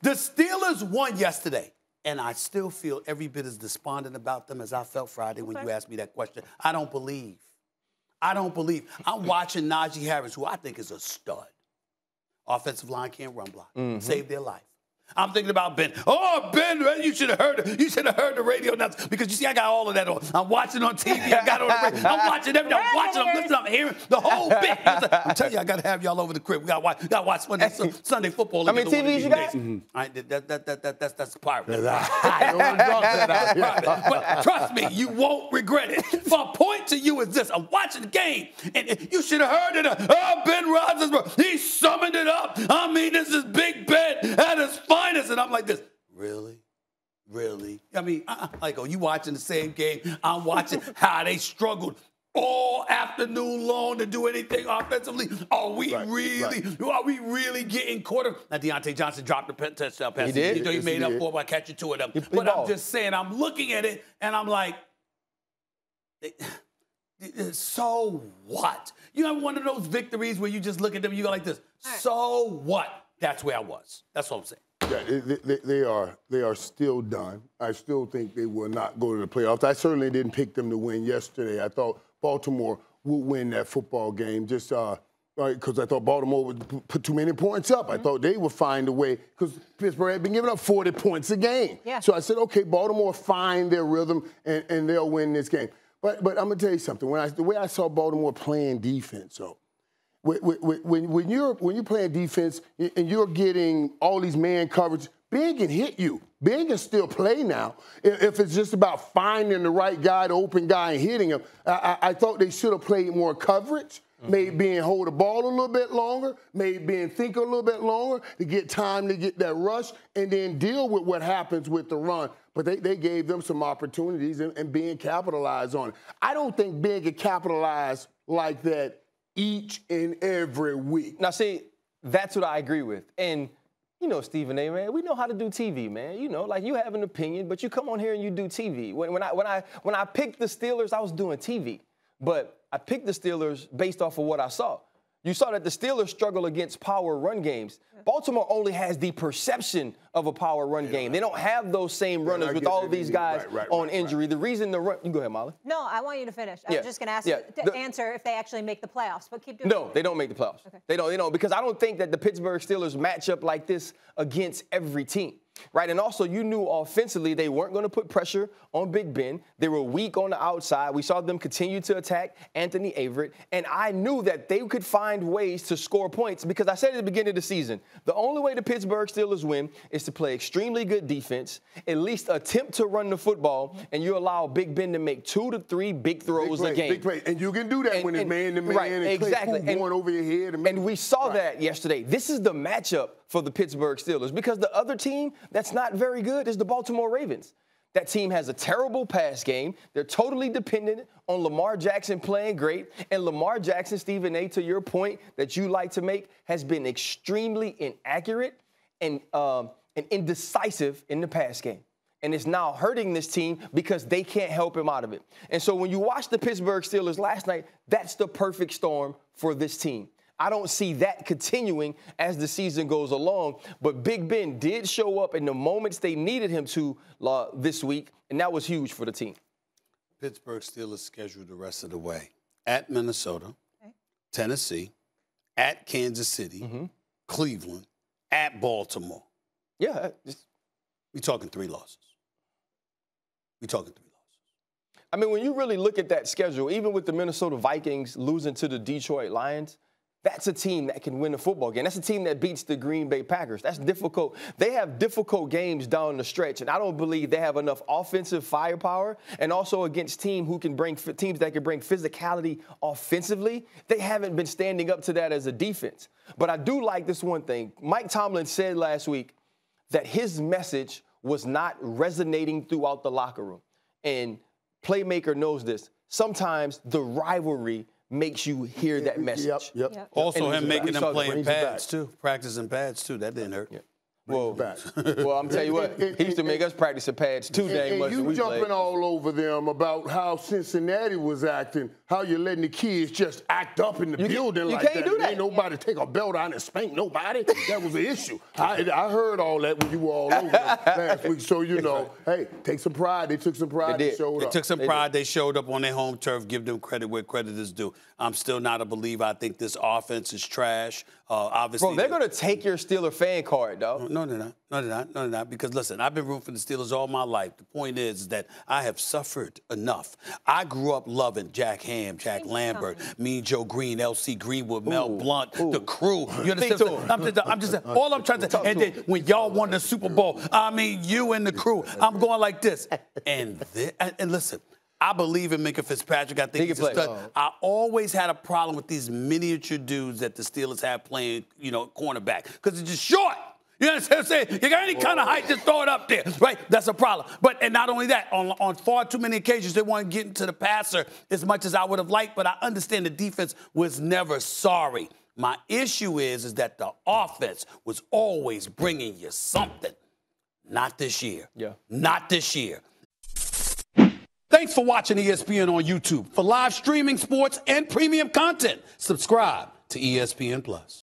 The Steelers won yesterday, and I still feel every bit as despondent about them as I felt Friday when you asked me that question. I don't believe. I'm watching Najee Harris, who I think is a stud. Offensive line can't run block. Save their life. I'm thinking about Ben. Oh, Ben, you should have heard. You should have heard the radio announcements because you see, I got all of that on. I'm watching on TV. I got on the radio. I'm watching everything. I'm watching. I'm listening. I'm hearing the whole bit. I'm telling you, I got to have y'all over the crib. We got to watch Sunday football. How many TVs you got? That's private. I don't want to talk that out. But trust me, you won't regret it. My point to you is this: I'm watching the game, and you should have heard it. Ben Roethlisberger, he summoned it up. I mean, this is Big Ben at his finest. And I'm like this, really? I mean, like, oh, you watching the same game. I'm watching how they struggled all afternoon long to do anything offensively. Are we really getting quarter? Now, Deontay Johnson dropped the touchdown pass. He did. He made up for it by catching two of them. But I'm just saying, I'm looking at it, and I'm like, so what? You have one of those victories where you just look at them and you go like this, so what? That's where I was. That's what I'm saying. Yeah, they are still done. I still think they will not go to the playoffs. I certainly didn't pick them to win yesterday. I thought Baltimore would win that football game just because I thought Baltimore would put too many points up. I thought they would find a way because Pittsburgh had been giving up 40 points a game. Yeah. So I said, okay, Baltimore find their rhythm and they'll win this game. But I'm going to tell you something. The way I saw Baltimore playing defense, though, when you're playing defense and you're getting all these man coverage, Ben can hit you. Ben can still play now. If it's just about finding the right guy, the open guy, and hitting him, I thought they should have played more coverage. Maybe Ben hold the ball a little bit longer. Maybe Ben think a little bit longer to get time to get that rush and then deal with what happens with the run. But they gave them some opportunities and Ben capitalized on it. I don't think Ben can capitalize like that each and every week. Now, see, that's what I agree with. And, you know, Stephen A., man, we know how to do TV, man. You know, like you have an opinion, but you come on here and you do TV. When I picked the Steelers, I was doing TV. But I picked the Steelers based off of what I saw. You saw that the Steelers struggle against power run games. Baltimore only has the perception of a power run game. They don't have those same runners with all of these guys on injury. The reason the run – you go ahead, Molly. No, I want you to finish. I was just going to ask you to answer if they actually make the playoffs, but keep doing it. No, they don't make the playoffs. Okay. They don't, because I don't think that the Pittsburgh Steelers match up like this against every team. Right, and also you knew offensively they weren't going to put pressure on Big Ben. They were weak on the outside. We saw them continue to attack Anthony Averett, and I knew that they could find ways to score points because I said at the beginning of the season, the only way the Pittsburgh Steelers win is to play extremely good defense, at least attempt to run the football, and you allow Big Ben to make 2 to 3 big throws a game. Big play. And you can do that when it's man-to-man and exactly. going over your head. And we saw that yesterday. This is the matchup for the Pittsburgh Steelers because the other team that's not very good is the Baltimore Ravens. That team has a terrible pass game. They're totally dependent on Lamar Jackson playing great. And Lamar Jackson, Stephen A., to your point that you like to make, has been extremely inaccurate and indecisive in the pass game. And it's now hurting this team because they can't help him out of it. And so when you watch the Pittsburgh Steelers last night, that's the perfect storm for this team. I don't see that continuing as the season goes along. But Big Ben did show up in the moments they needed him to this week, and that was huge for the team. Pittsburgh Steelers scheduled the rest of the way. At Minnesota, Tennessee, at Kansas City, Cleveland, at Baltimore. Yeah. We're talking 3 losses. I mean, when you really look at that schedule, even with the Minnesota Vikings losing to the Detroit Lions, that's a team that can win a football game. That's a team that beats the Green Bay Packers. That's difficult. They have difficult games down the stretch, and I don't believe they have enough offensive firepower. And also against teams that can bring physicality offensively, they haven't been standing up to that as a defense. But I do like this one thing. Mike Tomlin said last week that his message was not resonating throughout the locker room. And Playmaker knows this. Sometimes the rivalry makes you hear that message. Also him making them play in pads, too. Practice in pads, too. That didn't hurt. Bring it back. Well, I'm telling you what, he used to make us practice the pads too dang much. And you jumping all over them about how Cincinnati was acting, how you're letting the kids just act up in the building like that. You can't do that. Ain't nobody take a belt out and spank nobody. That was the issue. I heard all that when you were all over last week. So, you know, hey, take some pride. They took some pride. They showed up. They took some pride. They showed up on their home turf. Give them credit where credit is due. I'm still not a believer. I think this offense is trash. Obviously, bro, they're going to take your Steeler fan card, dog. No, they're not. No, they're not. No, they're not. Because, listen, I've been rooting for the Steelers all my life. The point is that I have suffered enough. I grew up loving Jack Ham, Jack Lambert, Mean Joe Green, L.C. Greenwood, Mel Blount, the crew. You understand? I'm just all I'm trying to say. And then when y'all won the Super Bowl, I mean, you and the crew, I'm going like this. And listen, I believe in Minka Fitzpatrick. I think he's a stud. I always had a problem with these miniature dudes that the Steelers have playing, you know, cornerback, because it's just short. You understand what I'm saying? You got any kind of height, just throw it up there, right? That's a problem. And not only that, on far too many occasions, they weren't getting to the passer as much as I would have liked, but I understand the defense was never sorry. My issue is that the offense was always bringing you something. Not this year. Yeah. Not this year. Thanks for watching ESPN on YouTube. For live streaming, sports, and premium content, subscribe to ESPN+.